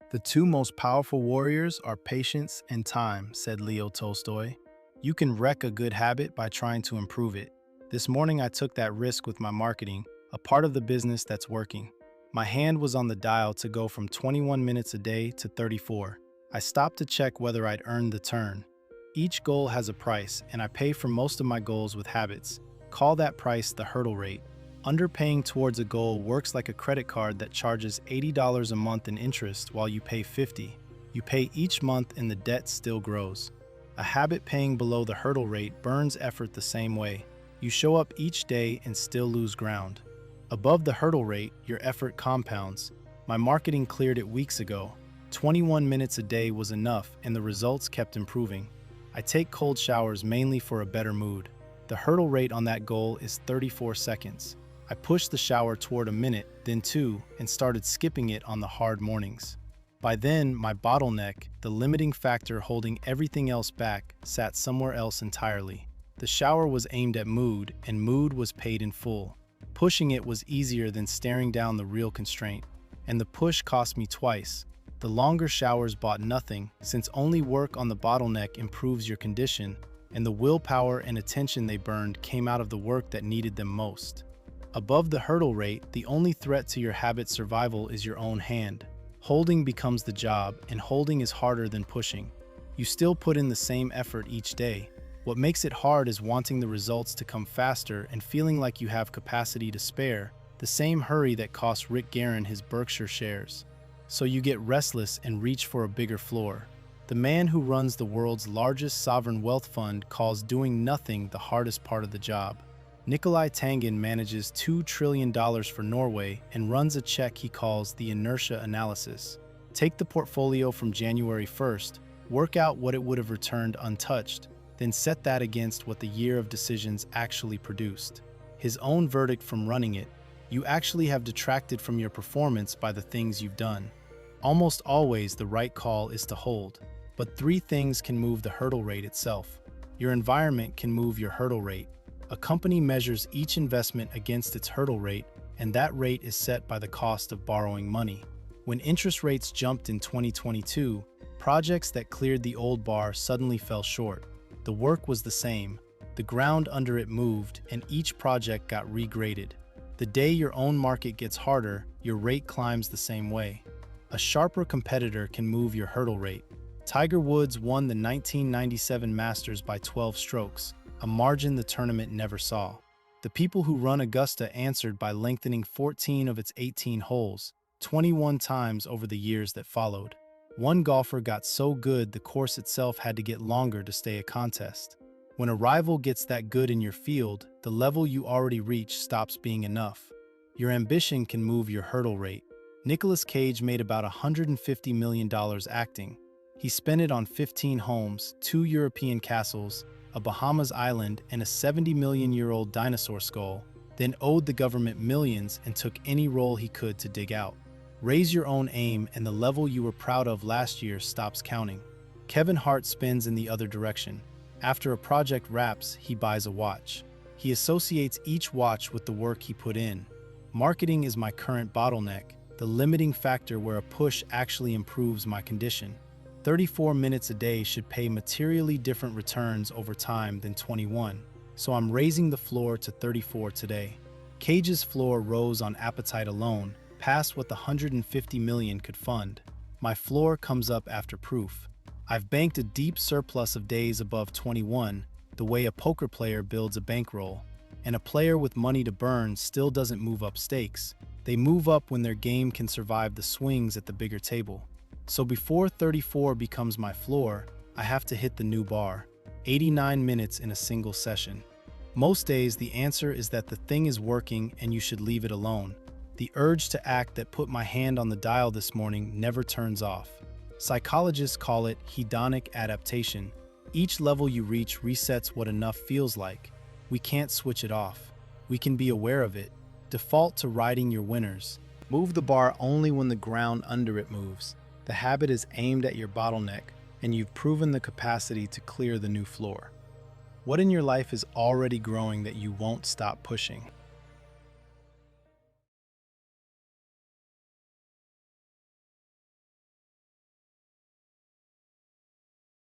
The two most powerful warriors are patience and time, said Leo Tolstoy. You can wreck a good habit by trying to improve it. This morning I took that risk with my marketing, a part of the business that's working. My hand was on the dial to go from 21 minutes a day to 34. I stopped to check whether I'd earned the turn. Each goal has a price, and I pay for most of my goals with habits. Call that price the hurdle rate. Underpaying towards a goal works like a credit card that charges $80 a month in interest while you pay $50. You pay each month and the debt still grows. A habit paying below the hurdle rate burns effort the same way. You show up each day and still lose ground. Above the hurdle rate, your effort compounds. My marketing cleared it weeks ago. 21 minutes a day was enough and the results kept improving. I take cold showers mainly for a better mood. The hurdle rate on that goal is 34 seconds. I pushed the shower toward a minute, then two, and started skipping it on the hard mornings. By then, my bottleneck, the limiting factor holding everything else back, sat somewhere else entirely. The shower was aimed at mood, and mood was paid in full. Pushing it was easier than staring down the real constraint. And the push cost me twice. The longer showers bought nothing, since only work on the bottleneck improves your condition, and the willpower and attention they burned came out of the work that needed them most. Above the hurdle rate, the only threat to your habit survival is your own hand. Holding becomes the job, and holding is harder than pushing. You still put in the same effort each day. What makes it hard is wanting the results to come faster and feeling like you have capacity to spare, the same hurry that cost Rick Guerin his Berkshire shares. So you get restless and reach for a bigger floor. The man who runs the world's largest sovereign wealth fund calls doing nothing the hardest part of the job. Nicolai Tangen manages $2 trillion for Norway and runs a check he calls the inertia analysis. Take the portfolio from January 1st, work out what it would have returned untouched, then set that against what the year of decisions actually produced. His own verdict from running it: you actually have detracted from your performance by the things you've done. Almost always the right call is to hold. But three things can move the hurdle rate itself. Your environment can move your hurdle rate. A company measures each investment against its hurdle rate, and that rate is set by the cost of borrowing money. When interest rates jumped in 2022, projects that cleared the old bar suddenly fell short. The work was the same. The ground under it moved, and each project got regraded. The day your own market gets harder, your rate climbs the same way. A sharper competitor can move your hurdle rate. Tiger Woods won the 1997 Masters by 12 strokes, a margin the tournament never saw. The people who run Augusta answered by lengthening 14 of its 18 holes, 21 times over the years that followed. One golfer got so good the course itself had to get longer to stay a contest. When a rival gets that good in your field, the level you already reached stops being enough. Your ambition can move your hurdle rate. Nicolas Cage made about $150 million acting. He spent it on 15 homes, 2 European castles, a Bahamas island, and a 70-million-year-old dinosaur skull, then owed the government millions and took any role he could to dig out. Raise your own aim and the level you were proud of last year stops counting. Kevin Hart spins in the other direction. After a project wraps, he buys a watch. He associates each watch with the work he put in. Marketing is my current bottleneck, the limiting factor where a push actually improves my condition. 34 minutes a day should pay materially different returns over time than 21, so I'm raising the floor to 34 today. Cage's floor rose on appetite alone, past what the 150 million could fund. My floor comes up after proof. I've banked a deep surplus of days above 21, the way a poker player builds a bankroll. And a player with money to burn still doesn't move up stakes. They move up when their game can survive the swings at the bigger table. So before 34 becomes my floor, I have to hit the new bar, 89 minutes in a single session. Most days the answer is that the thing is working and you should leave it alone. The urge to act that put my hand on the dial this morning never turns off. Psychologists call it hedonic adaptation. Each level you reach resets what enough feels like. We can't switch it off. We can be aware of it. Default to riding your winners. Move the bar only when the ground under it moves. The habit is aimed at your bottleneck, and you've proven the capacity to clear the new floor. What in your life is already growing that you won't stop pushing?